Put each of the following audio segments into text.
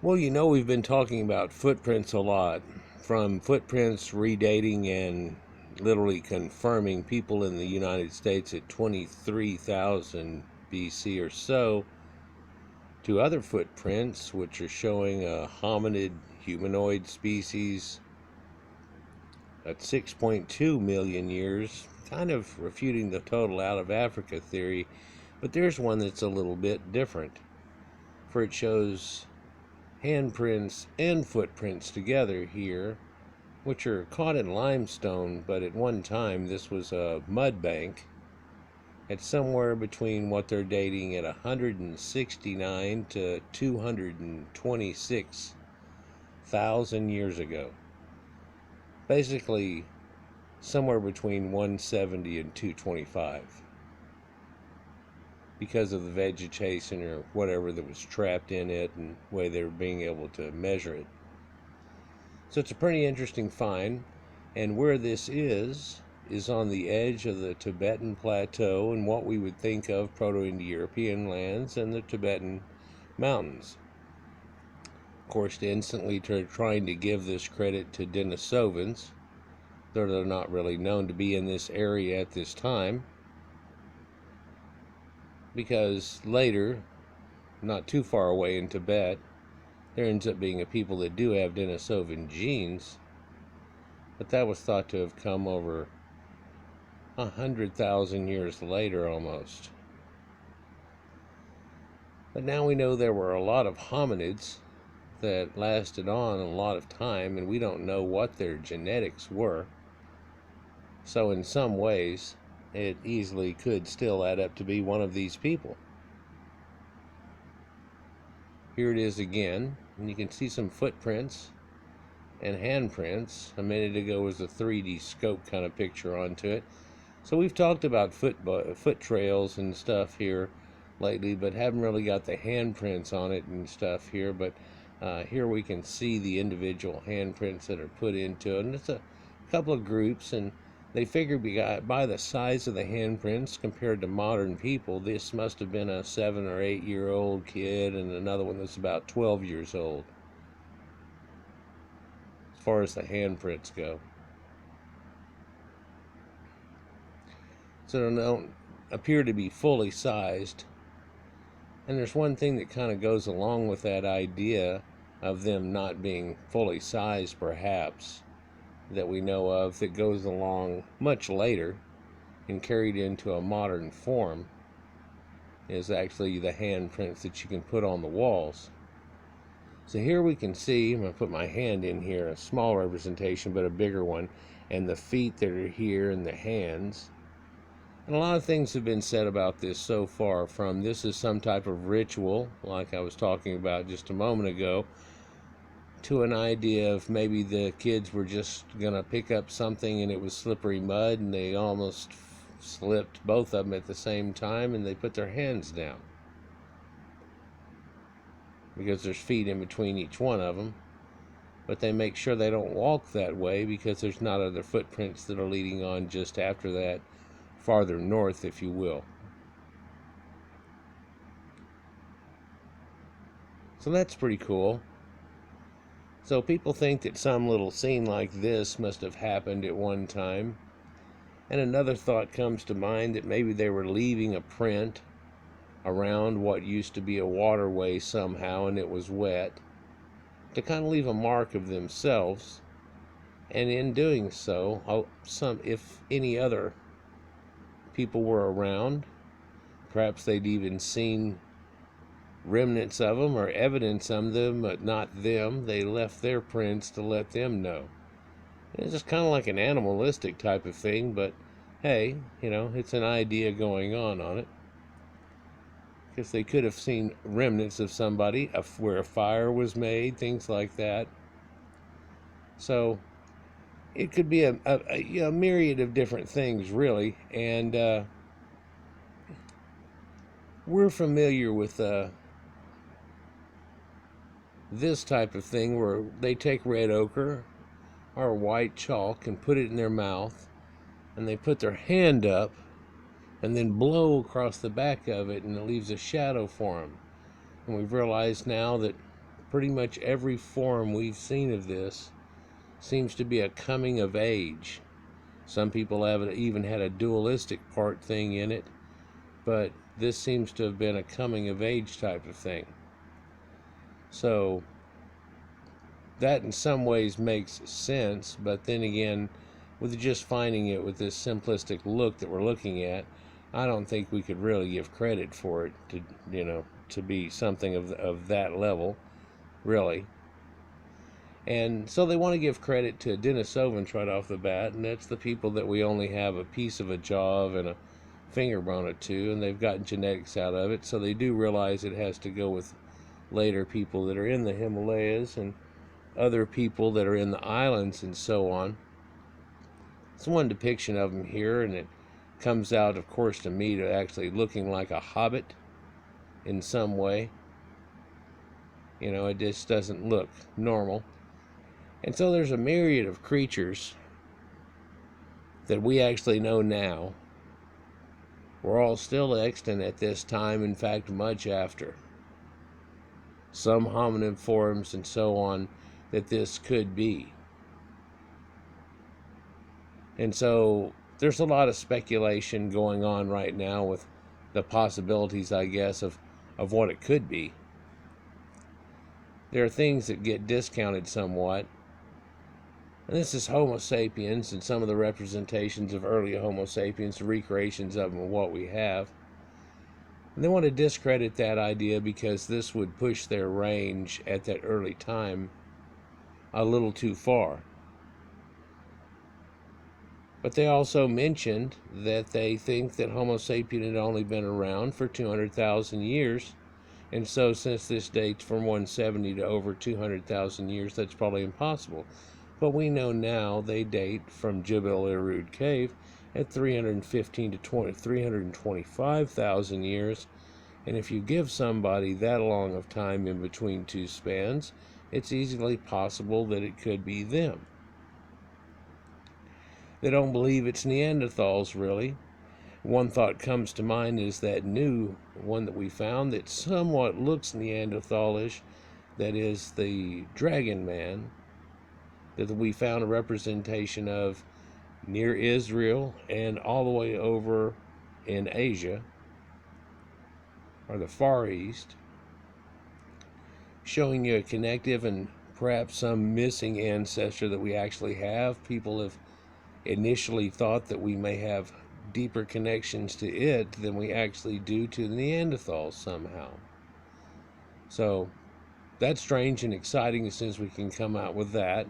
Well, we've been talking about footprints a lot, from footprints redating and literally confirming people in the United States at 23,000 BC or so, to other footprints which are showing a hominid humanoid species at 6.2 million years, kind of refuting the total out of Africa theory. But there's one that's a little bit different, for it shows handprints and footprints together here, which are caught in limestone, but at one time this was a mud bank. It's somewhere between what they're dating at 169 to 226,000 years ago. Basically, somewhere between 170 and 225. Because of the vegetation or whatever that was trapped in it and the way they were being able to measure it. So it's a pretty interesting find, and where this is on the edge of the Tibetan plateau and what we would think of Proto-Indo-European lands and the Tibetan mountains. Of course, instantly trying to give this credit to Denisovans, though they're not really known to be in this area at this time, because later, not too far away in Tibet, there ends up being a people that do have Denisovan genes, but that was thought to have come over 100,000 years later almost. But now we know there were a lot of hominids that lasted on a lot of time, and we don't know what their genetics were. So in some ways, it easily could still add up to be one of these people. Here it is again, and you can see some footprints and handprints. A minute ago was a 3D scope kind of picture onto it. So we've talked about foot trails and stuff here lately, but haven't really got the handprints on it and stuff here. But here we can see the individual handprints that are put into it, and it's a couple of groups, and they figured by the size of the handprints compared to modern people, this must have been a 7 or 8 year old kid and another one that's about 12 years old, as far as the handprints go. So they don't appear to be fully sized. And there's one thing that kind of goes along with that idea of them not being fully sized, perhaps, that we know of, that goes along much later and carried into a modern form, is actually the handprints that you can put on the walls. So here we can see, I'm going to put my hand in here, a small representation but a bigger one, and the feet that are here and the hands. And a lot of things have been said about this so far, from this is some type of ritual, like I was talking about just a moment ago, to an idea of maybe the kids were just going to pick up something and it was slippery mud and they almost slipped, both of them at the same time, and they put their hands down. Because there's feet in between each one of them. But they make sure they don't walk that way because there's not other footprints that are leading on just after that, farther north, if you will. So that's pretty cool. So people think that some little scene like this must have happened at one time. And another thought comes to mind, that maybe they were leaving a print around what used to be a waterway somehow, and it was wet, to kind of leave a mark of themselves. And in doing so, if any other people were around, perhaps they'd even seen remnants of them or evidence of them, but not them. They left their prints to let them know. It's just kind of like an animalistic type of thing, but hey, it's an idea going on it. Because they could have seen remnants of somebody, where a fire was made, things like that. So it could be a myriad of different things, really. And we're familiar with this type of thing, where they take red ochre or white chalk and put it in their mouth, and they put their hand up and then blow across the back of it, and it leaves a shadow for them. And we've realized now that pretty much every form we've seen of this seems to be a coming of age. Some people have even had a dualistic part thing in it, but this seems to have been a coming of age type of thing. So that in some ways makes sense, but then again, with just finding it with this simplistic look that we're looking at, I don't think we could really give credit for it to be something of that level, really. And so they want to give credit to Denisovans right off the bat, and that's the people that we only have a piece of a jaw and a finger bone or two, and they've gotten genetics out of it, so they do realize it has to go with later people that are in the Himalayas and other people that are in the islands and so on. It's one depiction of them here, and it comes out, of course, to me to actually looking like a hobbit in some way. It just doesn't look normal. And so there's a myriad of creatures that we actually know now were all still extant at this time, in fact, much after. Some hominid forms and so on that this could be. And so there's a lot of speculation going on right now with the possibilities, I guess, of what it could be. There are things that get discounted somewhat. And this is Homo sapiens and some of the representations of early Homo sapiens, the recreations of them and what we have. And they want to discredit that idea because this would push their range at that early time a little too far. But they also mentioned that they think that Homo sapien had only been around for 200,000 years. And so since this dates from 170 to over 200,000 years, that's probably impossible. But we know now they date from Jebel Irud Cave at 315 to 325,000 years. And if you give somebody that long of time in between two spans, it's easily possible that it could be them. They don't believe it's Neanderthals, really. One thought comes to mind is that new one that we found that somewhat looks Neanderthalish, that is the dragon man, that we found a representation of near Israel and all the way over in Asia, or the Far East, showing you a connective and perhaps some missing ancestor that we actually have. People have initially thought that we may have deeper connections to it than we actually do to the Neanderthals somehow. So that's strange and exciting as soon as we can come out with that.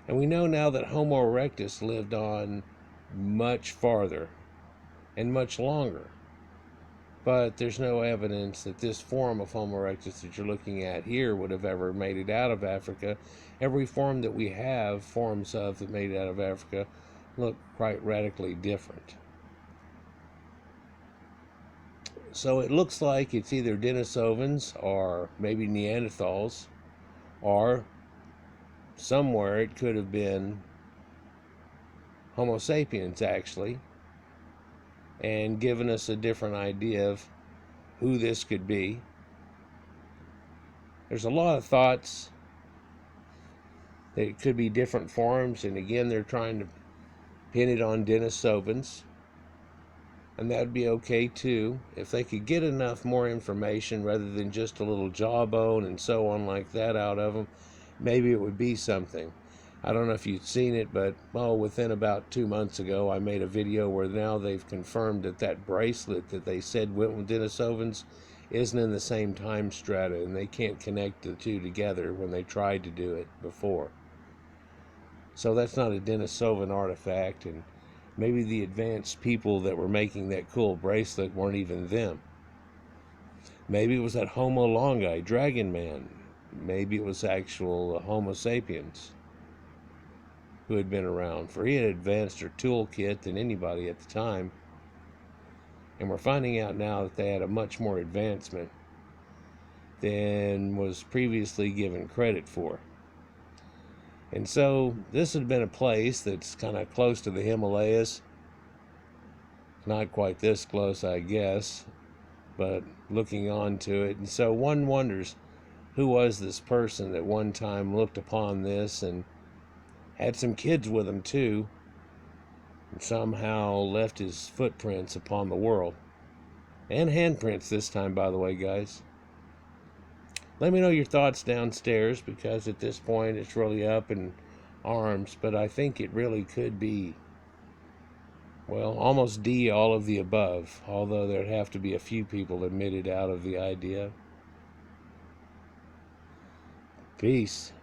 And we know now that Homo erectus lived on much farther and much longer. But there's no evidence that this form of Homo erectus that you're looking at here would have ever made it out of Africa. Every form that we have, forms of that made it out of Africa, look quite radically different. So it looks like it's either Denisovans or maybe Neanderthals, or somewhere it could have been Homo sapiens actually, and given us a different idea of who this could be. There's a lot of thoughts that it could be different forms, and again they're trying to pin it on Denisovans, and that would be okay too if they could get enough more information rather than just a little jawbone and so on like that out of them. Maybe it would be something. I don't know if you've seen it, but within about 2 months ago I made a video where now they've confirmed that that bracelet that they said went with Denisovans isn't in the same time strata, and they can't connect the two together when they tried to do it before. So that's not a Denisovan artifact, and maybe the advanced people that were making that cool bracelet weren't even them. Maybe it was that Homo longi, dragon man. Maybe it was actual Homo sapiens who had been around, for he had advanced their toolkit than anybody at the time. And we're finding out now that they had a much more advancement than was previously given credit for. And so this had been a place that's kind of close to the Himalayas. Not quite this close, I guess, but looking on to it. And so one wonders, who was this person that one time looked upon this and had some kids with him too, and somehow left his footprints upon the world. And handprints this time, by the way, guys. Let me know your thoughts downstairs, because at this point it's really up in arms, but I think it really could be, well, almost D, all of the above, although there'd have to be a few people admitted out of the idea. Peace.